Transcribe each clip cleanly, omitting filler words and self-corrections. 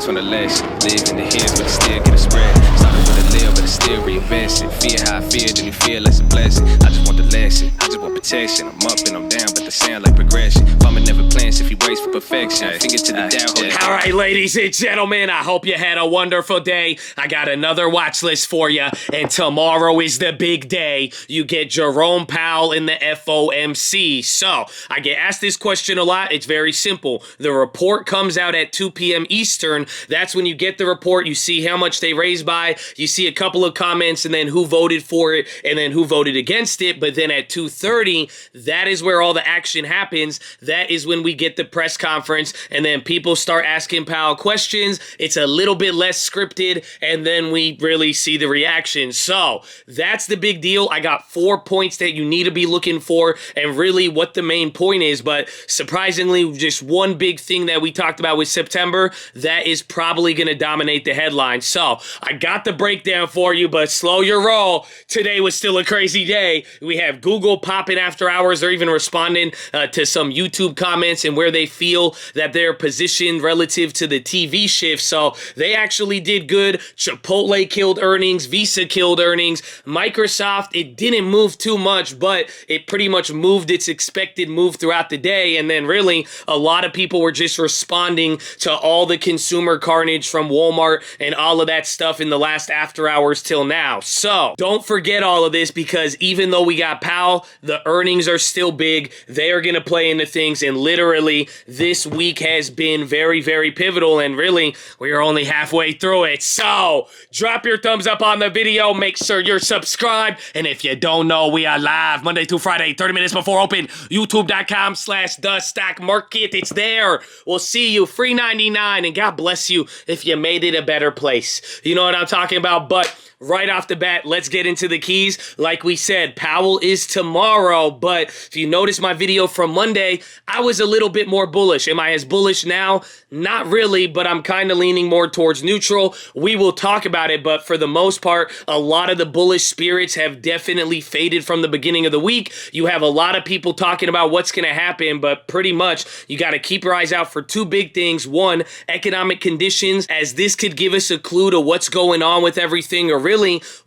focus on the lesson. Live in the hills, but it still get a spread. Started with a live, but it still reinvest it. Fear how I feel, then you feel it's a blessing. I just want the lesson, I just want protection. I'm up and I'm down, but the sound like progression. Farmer never plans if he waits for perfection. Finger to the down. All right, ladies and gentlemen, I hope you had a wonderful day. I got another watch list for you, and tomorrow is the big day. You get Jerome Powell in the FOMC. So, I get asked this question a lot. It's very simple. The report comes out at 2 p.m. Eastern. That's when you get the report. You see how much they raised by. You see a couple of comments, and then who voted for it, and then who voted against it. But then at 2:30, that is where all the action happens. That is when we get the press conference, and then people start asking Powell questions. It's a little bit less scripted, and then we really see the reaction. So that's the big deal. I got 4 points that you need to be looking for, and really what the main point is. But surprisingly, just one big thing that we talked about with September, that is probably going to dominate the headline. So I got the breakdown for you, but slow your roll. Today was still a crazy day. We have Google popping after hours. They're even responding to some YouTube comments and where they feel that they're positioned relative to the TV shift. So they actually did good. Chipotle killed earnings. Visa killed earnings. Microsoft, it didn't move too much, but it pretty much moved its expected move throughout the day. And then really, a lot of people were just responding to all the consumer carnage from Walmart and all of that stuff in the last after hours till now. So don't forget all of this, because even though we got Powell, the earnings are still big. They are going to play into things. And literally, this week has been very, very pivotal. And really, we are only halfway through it. So drop your thumbs up on the video. Make sure you're subscribed. And if you don't know, we are live Monday through Friday, 30 minutes before open. YouTube.com/TheStockMarket. It's there. We'll see you. Free 99. And God bless you if you made it a better place. You know what I'm talking about? But right off the bat, let's get into the keys. Like we said, Powell is tomorrow, but if you notice my video from Monday, I was a little bit more bullish. Am I as bullish now? Not really, but I'm kind of leaning more towards neutral. We will talk about it, but for the most part, a lot of the bullish spirits have definitely faded from the beginning of the week. You have a lot of people talking about what's going to happen, but pretty much you got to keep your eyes out for two big things. One, economic conditions, as this could give us a clue to what's going on with everything, or really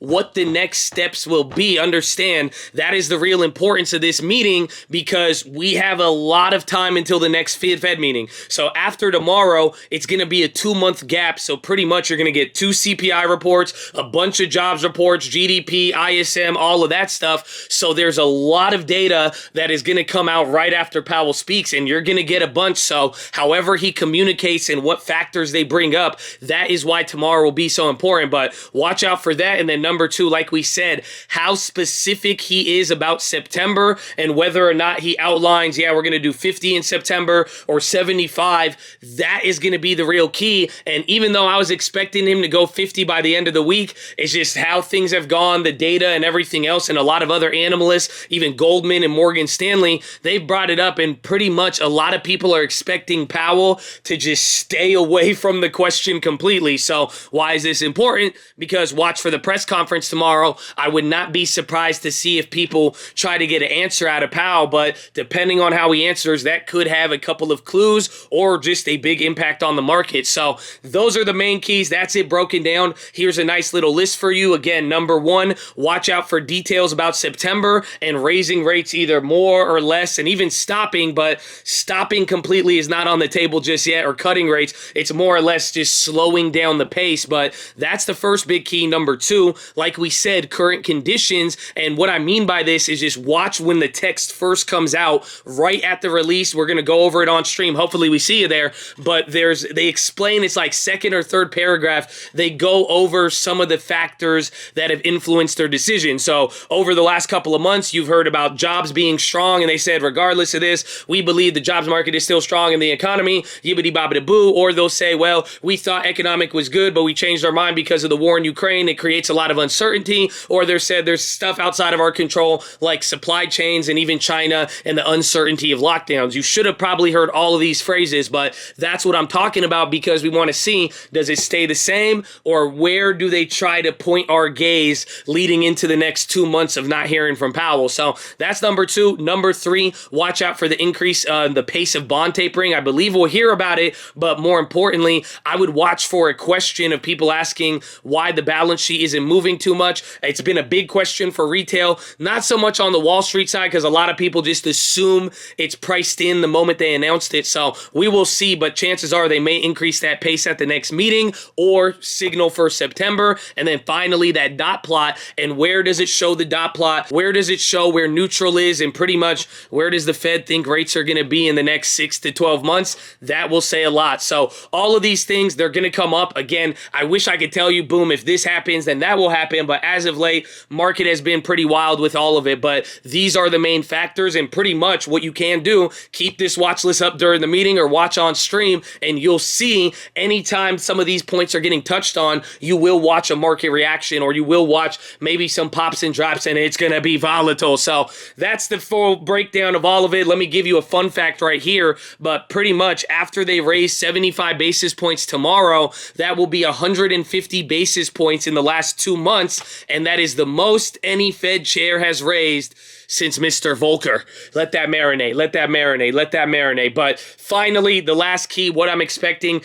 what the next steps will be. Understand, that is the real importance of this meeting, because we have a lot of time until the next Fed meeting. So after tomorrow, it's going to be a 2-month gap. So pretty much you're going to get 2 CPI reports, a bunch of jobs reports, GDP, ISM, all of that stuff. So there's a lot of data that is going to come out right after Powell speaks, and you're going to get a bunch. So however he communicates and what factors they bring up, that is why tomorrow will be so important. But watch out for that. And then number 2, like we said, how specific he is about September and whether or not he outlines, yeah, we're going to do 50 in September or 75. That is going to be the real key. And even though I was expecting him to go 50 by the end of the week, it's just how things have gone, the data and everything else. And a lot of other analysts, even Goldman and Morgan Stanley, they've brought it up, and pretty much a lot of people are expecting Powell to just stay away from the question completely. So why is this important? Because watch for the press conference tomorrow. I would not be surprised to see if people try to get an answer out of Powell, but depending on how he answers, that could have a couple of clues or just a big impact on the market. So those are the main keys. That's it broken down. Here's a nice little list for you. Again, number 1, watch out for details about September and raising rates either more or less, and even stopping, but stopping completely is not on the table just yet, or cutting rates. It's more or less just slowing down the pace, but that's the first big key. Number 2, like we said, current conditions. And what I mean by this is just watch when the text first comes out right at the release. We're going to go over it on stream. Hopefully we see you there. But they explain, it's like second or third paragraph. They go over some of the factors that have influenced their decision. So over the last couple of months, you've heard about jobs being strong. And they said, regardless of this, we believe the jobs market is still strong in the economy, yibbity bobbity boo. Or they'll say, well, we thought economic was good, but we changed our mind because of the war in Ukraine, it creates a lot of uncertainty, or they're said there's stuff outside of our control like supply chains and even China and the uncertainty of lockdowns. You should have probably heard all of these phrases, but that's what I'm talking about, because we want to see, does it stay the same, or where do they try to point our gaze leading into the next 2 months of not hearing from Powell? So that's number 2. Number 3, watch out for the increase in the pace of bond tapering. I believe we'll hear about it, but more importantly, I would watch for a question of people asking why the balance sheet isn't moving too much. It's been a big question for retail, not so much on the Wall Street side, because a lot of people just assume it's priced in the moment they announced it. So we will see, but chances are they may increase that pace at the next meeting or signal for September. And then finally, that dot plot. And where does it show the dot plot? Where does it show where neutral is? And pretty much where does the Fed think rates are going to be in the next 6 to 12 months? That will say a lot. So all of these things, they're going to come up. Again, I wish I could tell you, boom, if this happens, then that will happen. But as of late, market has been pretty wild with all of it. But these are the main factors, and pretty much what you can do, keep this watch list up during the meeting or watch on stream, and you'll see anytime some of these points are getting touched on, you will watch a market reaction, or you will watch maybe some pops and drops, and it's going to be volatile. So that's the full breakdown of all of it. Let me give you a fun fact right here, but pretty much after they raise 75 basis points tomorrow, that will be 150 basis points in the last 2 months, and that is the most any Fed chair has raised since Mr. Volcker. Let that marinate, let that marinate, let that marinate. But finally, the last key, what I'm expecting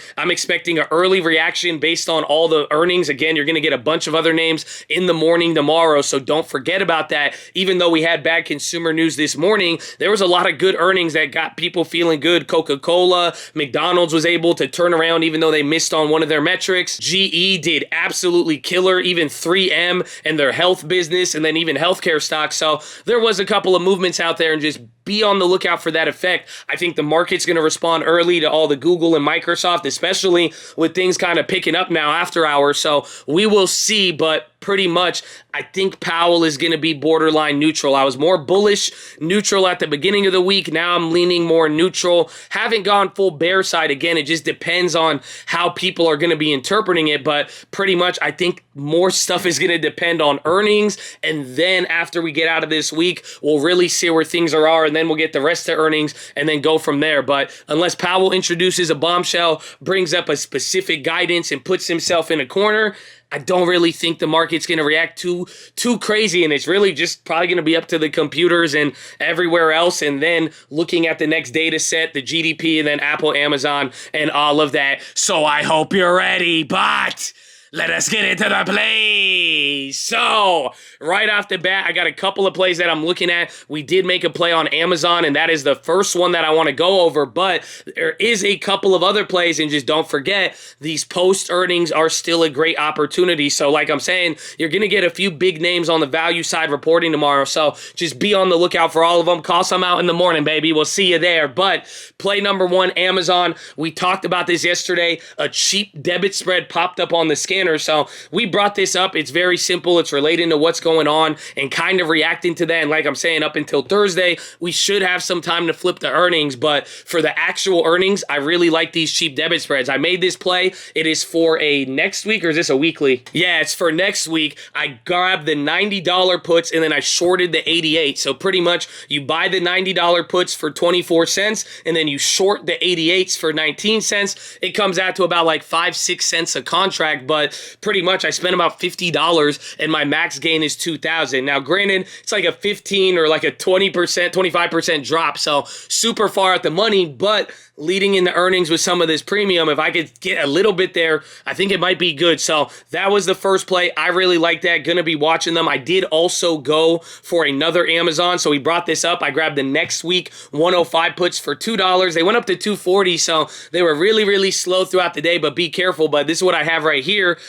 an early reaction based on all the earnings. Again, you're going to get a bunch of other names in the morning tomorrow, so don't forget about that. Even though we had bad consumer news this morning, there was a lot of good earnings that got people feeling good. Coca-Cola, McDonald's was able to turn around even though they missed on one of their metrics. GE did absolutely killer, even 3M and their health business, and then even healthcare stocks. So there was a couple of movements out there, and just be on the lookout for that effect. I think the market's going to respond early to all the Google and Microsoft, especially with things kind of picking up now after hours. So we will see, but pretty much I think Powell is going to be borderline neutral. I was more bullish neutral at the beginning of the week. Now I'm leaning more neutral. Haven't gone full bear side. Again, it just depends on how people are going to be interpreting it, but pretty much I think more stuff is going to depend on earnings, and then after we get out of this week, we'll really see where things are, and then we'll get the rest of earnings and then go from there. But unless Powell introduces a bombshell, brings up a specific guidance, and puts himself in a corner, I don't really think the market's going to react too crazy, and it's really just probably going to be up to the computers and everywhere else, and then looking at the next data set, the GDP, and then Apple, Amazon, and all of that. So I hope you're ready, but let us get into the plays. So, right off the bat, I got a couple of plays that I'm looking at. We did make a play on Amazon, and that is the first one that I want to go over, but there is a couple of other plays, and just don't forget, these post-earnings are still a great opportunity. So, like I'm saying, you're going to get a few big names on the value side reporting tomorrow, so just be on the lookout for all of them. Call some out in the morning, baby. We'll see you there. But play number 1, Amazon. We talked about this yesterday. A cheap debit spread popped up on the scanner. So we brought this up. It's very simple. It's relating to what's going on and kind of reacting to that. And like I'm saying, up until Thursday, we should have some time to flip the earnings. But for the actual earnings, I really like these cheap debit spreads. I made this play. It is for a next week, or is this a weekly? Yeah, it's for next week. I grabbed the $90 puts and then I shorted the 88. So pretty much you buy the $90 puts for 24 cents and then you short the 88s for 19 cents. It comes out to about like 5-6 cents a contract, but pretty much I spent about $50 and my max gain is $2,000. Now, granted, it's like a 15 or like a 20%, 25% drop, so super far out the money, but leading into earnings with some of this premium, if I could get a little bit there, I think it might be good. So that was the first play. I really like that. Gonna be watching them. I did also go for another Amazon, so we brought this up. I grabbed the next week 105 puts for $2. They went up to 240, so they were really, really slow throughout the day, but be careful. But this is what I have right here.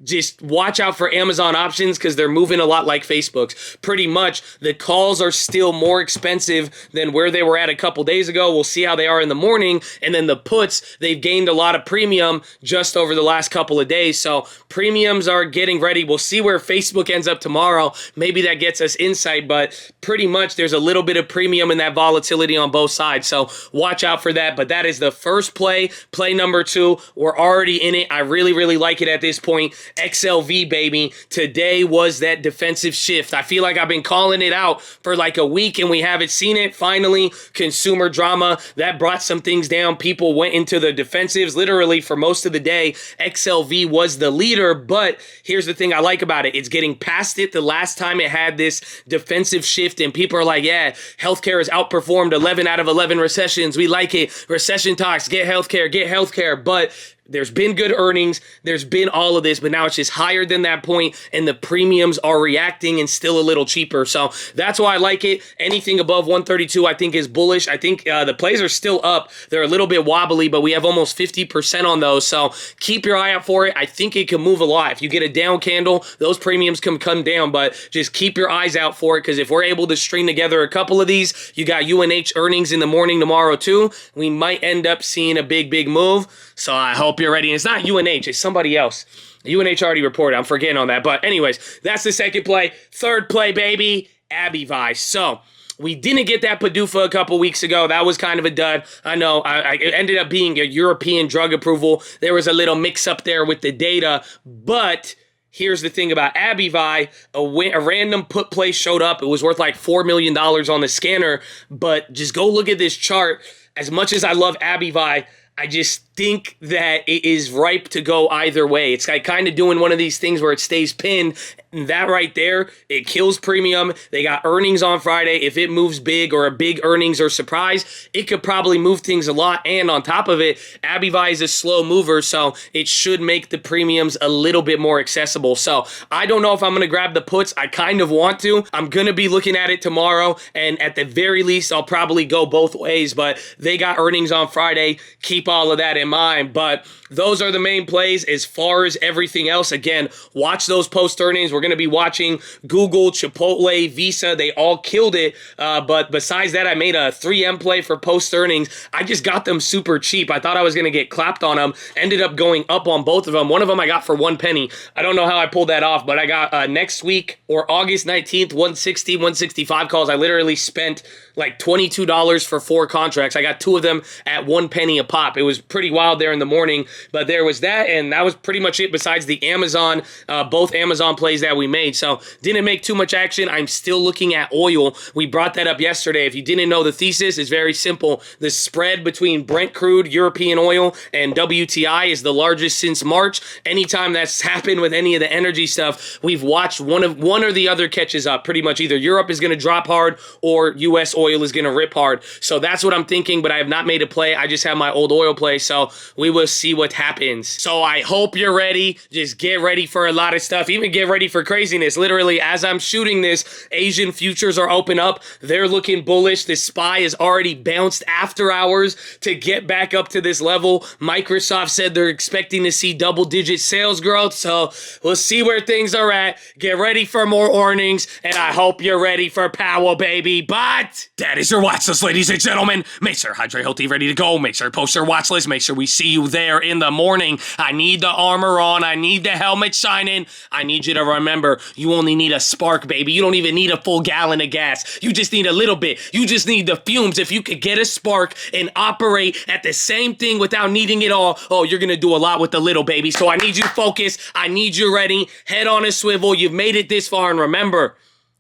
Just watch out for Amazon options because they're moving a lot like Facebook's. Pretty much, the calls are still more expensive than where they were at a couple days ago. We'll see how they are in the morning. And then the puts, they've gained a lot of premium just over the last couple of days. So premiums are getting ready. We'll see where Facebook ends up tomorrow. Maybe that gets us insight, but pretty much there's a little bit of premium in that volatility on both sides. So watch out for that. But that is the first play. Play number 2. We're already in it. I really, really like it at this point. XLV, baby. Today was that defensive shift. I feel like I've been calling it out for like a week and we haven't seen it. Finally, consumer drama, that brought some things down. People went into the defensives literally for most of the day. XLV was the leader, but here's the thing I like about it. It's getting past it. The last time it had this defensive shift and people are like, yeah, healthcare has outperformed 11 out of 11 recessions. We like it. Recession talks, get healthcare. But there's been good earnings, there's been all of this, but now it's just higher than that point, and the premiums are reacting and still a little cheaper. So that's why I like it. Anything above 132 I think is bullish. I think the plays are still up. They're a little bit wobbly, but we have almost 50% on those. So keep your eye out for it. I think it can move a lot. If you get a down candle, those premiums can come down, but just keep your eyes out for it, because if we're able to string together a couple of these, you got UNH earnings in the morning tomorrow too. We might end up seeing a big move. So I hope you're ready. And it's not UNH, it's somebody else. UNH already reported. I'm forgetting on that. But anyways, that's the second play. Third play, baby, ABBV. So we didn't get that PDUFA a couple weeks ago. That was kind of a dud. I know. It ended up being a European drug approval. There was a little mix-up there with the data. But here's the thing about ABBV. A random put play showed up. It was worth like $4 million on the scanner. But just go look at this chart. As much as I love ABBV, I just think that it is ripe to go either way. It's like kind of doing one of these things where it stays pinned. And that right there, it kills premium. They got earnings on Friday. If it moves big or a big earnings or surprise, it could probably move things a lot. And on top of it, ABBV is a slow mover, so it should make the premiums a little bit more accessible. So I don't know if I'm going to grab the puts. I kind of want to. I'm going to be looking at it tomorrow. And at the very least, I'll probably go both ways. But they got earnings on Friday. Keep all of that in mind. But those are the main plays. As far as everything else, again, watch those post earnings. We're going to be watching Google, Chipotle, Visa. They all killed it. But besides that, I made a 3M play for post earnings. I just got them super cheap. I thought I was going to get clapped on them. Ended up going up on both of them. One of them I got for 1 penny. I don't know how I pulled that off, but I got next week or August 19th, 160, 165 calls. I literally spent like $22 for 4 contracts. I got 2 of them at 1 penny a pop. It was pretty wild there in the morning, but there was that, and that was pretty much it besides the Amazon, both Amazon plays that we made. So didn't make too much action. I'm still looking at oil. We brought that up yesterday. If you didn't know, the thesis is very simple. The spread between Brent crude, European oil, and WTI is the largest since March. Anytime that's happened with any of the energy stuff, we've watched one or the other catches up. Pretty much either Europe is going to drop hard or U.S. oil is going to rip hard. So that's what I'm thinking, but I have not made a play. I just have my old oil play, so we will see what happens. So I hope you're ready. Just get ready for a lot of stuff. Even get ready for craziness. Literally, as I'm shooting this, Asian futures are open up. They're looking bullish. The SPY has already bounced after hours to get back up to this level. Microsoft said they're expecting to see double-digit sales growth, so we'll see where things are at. Get ready for more earnings, and I hope you're ready for Powell, baby. But that is your watch list, ladies and gentlemen. Make sure Hydrate Healthy ready to go. Make sure to post your watch list. Make sure we see you there in the morning. I need the armor on. I need the helmet shining. I need you to remember, you only need a spark, baby. You don't even need a full gallon of gas. You just need a little bit. You just need the fumes. If you could get a spark and operate at the same thing without needing it all, oh, you're going to do a lot with the little, baby. So I need you focused. I need you ready. Head on a swivel. You've made it this far, and remember,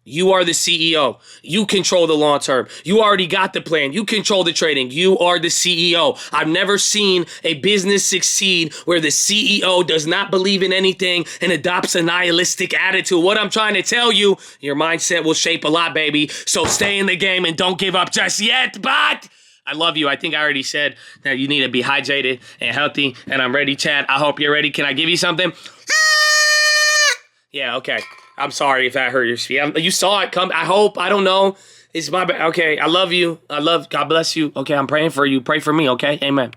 you are the CEO. You control the long term. You already got the plan. You control the trading. You are the CEO. I've never seen a business succeed where the CEO does not believe in anything and adopts a nihilistic attitude. What I'm trying to tell you, your mindset will shape a lot, baby. So stay in the game and don't give up just yet. But I love you. I think I already said that you need to be hydrated and healthy, and I'm ready, Chad. I hope you're ready. Can I give you something? Yeah, okay. I'm sorry if that hurt your feet. You saw it come. I hope. I don't know. It's my bad. Okay, I love you. God bless you. Okay, I'm praying for you. Pray for me, okay? Amen.